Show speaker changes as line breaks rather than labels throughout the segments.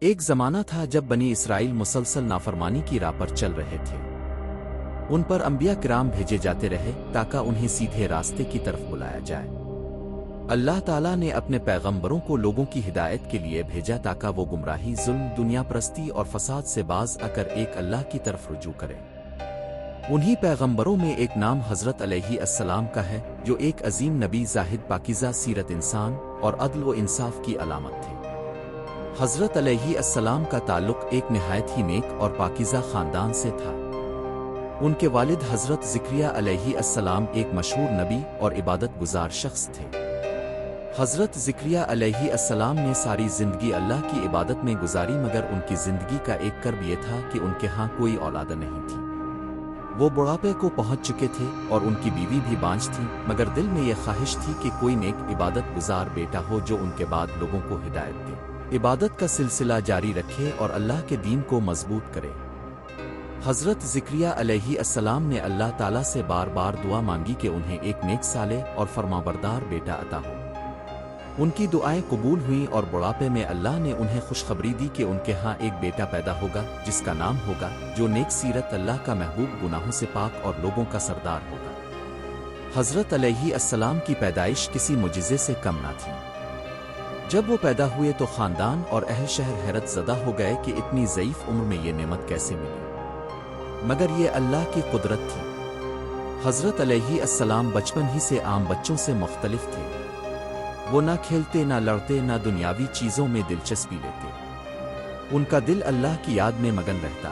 ایک زمانہ تھا جب بنی اسرائیل مسلسل نافرمانی کی راہ پر چل رہے تھے۔ ان پر انبیاء کرام بھیجے جاتے رہے تاکہ انہیں سیدھے راستے کی طرف بلایا جائے۔ اللہ تعالیٰ نے اپنے پیغمبروں کو لوگوں کی ہدایت کے لیے بھیجا تاکہ وہ گمراہی، ظلم، دنیا پرستی اور فساد سے باز آ کر ایک اللہ کی طرف رجوع کرے۔ انہی پیغمبروں میں ایک نام حضرت علیہ السلام کا ہے، جو ایک عظیم نبی، زاہد، پاکیزہ سیرت انسان اور عدل و انصاف کی علامت تھے۔ حضرت علیہ السلام کا تعلق ایک نہایت ہی نیک اور پاکیزہ خاندان سے تھا۔ ان کے والد حضرت زکریا علیہ السلام ایک مشہور نبی اور عبادت گزار شخص تھے۔ حضرت زکریا علیہ السلام نے ساری زندگی اللہ کی عبادت میں گزاری، مگر ان کی زندگی کا ایک کرب یہ تھا کہ ان کے ہاں کوئی اولاد نہیں تھی۔ وہ بڑھاپے کو پہنچ چکے تھے اور ان کی بیوی بھی بانجھ تھی، مگر دل میں یہ خواہش تھی کہ کوئی نیک عبادت گزار بیٹا ہو جو ان کے بعد لوگوں کو ہدایت دے، عبادت کا سلسلہ جاری رکھے اور اللہ کے دین کو مضبوط کرے۔ حضرت زکریا علیہ السلام نے اللہ تعالیٰ سے بار بار دعا مانگی کہ انہیں ایک نیک صالح اور فرمانبردار بیٹا عطا ہو۔ ان کی دعائیں قبول ہوئیں اور بڑھاپے میں اللہ نے انہیں خوشخبری دی کہ ان کے ہاں ایک بیٹا پیدا ہوگا جس کا نام ہوگا، جو نیک سیرت، اللہ کا محبوب، گناہوں سے پاک اور لوگوں کا سردار ہوگا۔ حضرت علیہ السلام کی پیدائش کسی معجزے سے کم نہ تھی۔ جب وہ پیدا ہوئے تو خاندان اور اہل شہر حیرت زدہ ہو گئے کہ اتنی ضعیف عمر میں یہ نعمت کیسے ملی، مگر یہ اللہ کی قدرت تھی۔ حضرت علیہ السلام بچپن ہی سے عام بچوں سے مختلف تھے۔ وہ نہ کھیلتے، نہ لڑتے، نہ دنیاوی چیزوں میں دلچسپی لیتے۔ ان کا دل اللہ کی یاد میں مگن رہتا۔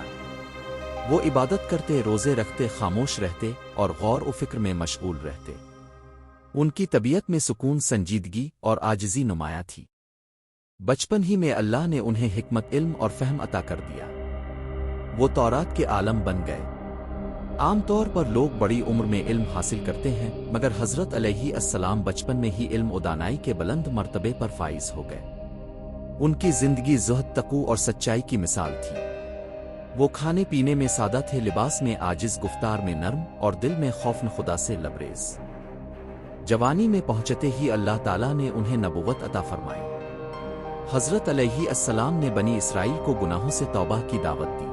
وہ عبادت کرتے، روزے رکھتے، خاموش رہتے اور غور و فکر میں مشغول رہتے۔ ان کی طبیعت میں سکون، سنجیدگی اور عاجزی نمایاں تھی۔ بچپن ہی میں اللہ نے انہیں حکمت، علم اور فہم عطا کر دیا۔ وہ تورات کے عالم بن گئے۔ عام طور پر لوگ بڑی عمر میں علم حاصل کرتے ہیں، مگر حضرت علیہ السلام بچپن میں ہی علم و دانائی کے بلند مرتبے پر فائز ہو گئے۔ ان کی زندگی زہد، تقوی اور سچائی کی مثال تھی۔ وہ کھانے پینے میں سادہ تھے، لباس میں عاجز، گفتار میں نرم اور دل میں خوف خدا سے لبریز۔ جوانی میں پہنچتے ہی اللہ تعالیٰ نے انہیں نبوت عطا فرمائی۔ حضرت علیہ السلام نے بنی اسرائیل کو گناہوں سے توبہ کی دعوت دی۔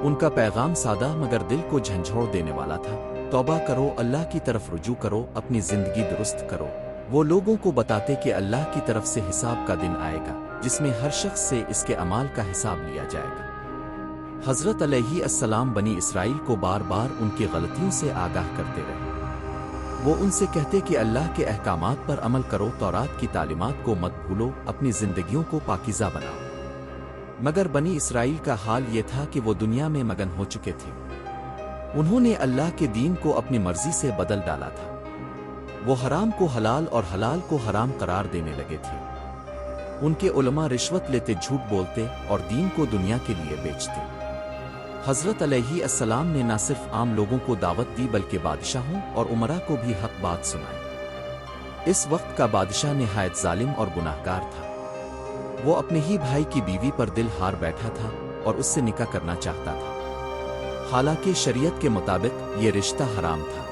ان کا پیغام سادہ مگر دل کو جھنجھوڑ دینے والا تھا۔ توبہ کرو، اللہ کی طرف رجوع کرو، اپنی زندگی درست کرو۔ وہ لوگوں کو بتاتے کہ اللہ کی طرف سے حساب کا دن آئے گا، جس میں ہر شخص سے اس کے اعمال کا حساب لیا جائے گا۔ حضرت علیہ السلام بنی اسرائیل کو بار بار ان کی غلطیوں سے آگاہ کرتے رہے۔ وہ ان سے کہتے کہ اللہ کے احکامات پر عمل کرو، تورات کی تعلیمات کو مت بھولو، اپنی زندگیوں کو پاکیزہ بناؤ۔ مگر بنی اسرائیل کا حال یہ تھا کہ وہ دنیا میں مگن ہو چکے تھے۔ انہوں نے اللہ کے دین کو اپنی مرضی سے بدل ڈالا تھا۔ وہ حرام کو حلال اور حلال کو حرام قرار دینے لگے تھے۔ ان کے علماء رشوت لیتے، جھوٹ بولتے اور دین کو دنیا کے لیے بیچتے۔ حضرت علیہ السلام نے نہ صرف عام لوگوں کو دعوت دی بلکہ بادشاہوں اور امراء کو بھی حق بات سنائی۔ اس وقت کا بادشاہ نہایت ظالم اور گناہگار تھا۔ وہ اپنے ہی بھائی کی بیوی پر دل ہار بیٹھا تھا اور اس سے نکاح کرنا چاہتا تھا، حالانکہ شریعت کے مطابق یہ رشتہ حرام تھا۔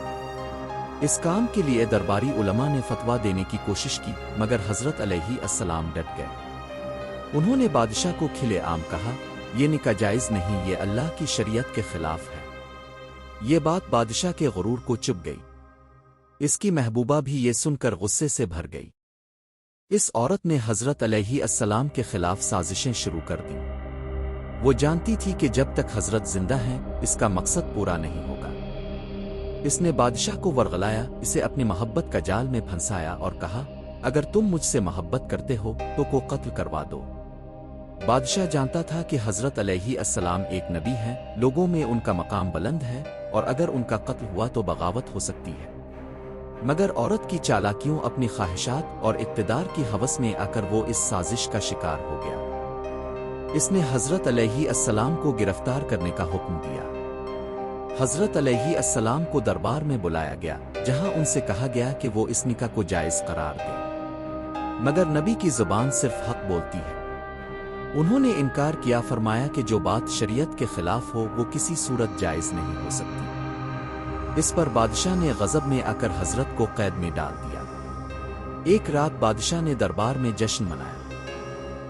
اس کام کے لیے درباری علماء نے فتویٰ دینے کی کوشش کی، مگر حضرت علیہ السلام ڈٹ گئے۔ انہوں نے بادشاہ کو کھلے عام کہا، یہ نکاح جائز نہیں، یہ اللہ کی شریعت کے خلاف ہے۔ یہ بات بادشاہ کے غرور کو چبھ گئی۔ اس کی محبوبہ بھی یہ سن کر غصے سے بھر گئی۔ اس عورت نے حضرت علیہ السلام کے خلاف سازشیں شروع کر دیں۔ وہ جانتی تھی کہ جب تک حضرت زندہ ہیں اس کا مقصد پورا نہیں ہوگا۔ اس نے بادشاہ کو ورغلایا، اسے اپنی محبت کا جال میں پھنسایا اور کہا، اگر تم مجھ سے محبت کرتے ہو تو کو قتل کروا دو۔ بادشاہ جانتا تھا کہ حضرت علیہ السلام ایک نبی ہیں، لوگوں میں ان کا مقام بلند ہے اور اگر ان کا قتل ہوا تو بغاوت ہو سکتی ہے۔ مگر عورت کی چالاکیوں، اپنی خواہشات اور اقتدار کی ہوس میں آ کر وہ اس سازش کا شکار ہو گیا۔ اس نے حضرت علیہ السلام کو گرفتار کرنے کا حکم دیا۔ حضرت علیہ السلام کو دربار میں بلایا گیا، جہاں ان سے کہا گیا کہ وہ اس نکاح کو جائز قرار دیں، مگر نبی کی زبان صرف حق بولتی ہے۔ انہوں نے انکار کیا، فرمایا کہ جو بات شریعت کے خلاف ہو وہ کسی صورت جائز نہیں ہو سکتی۔ اس پر بادشاہ نے غضب میں آ کر حضرت کو قید میں ڈال دیا۔ ایک رات بادشاہ نے دربار میں جشن منایا۔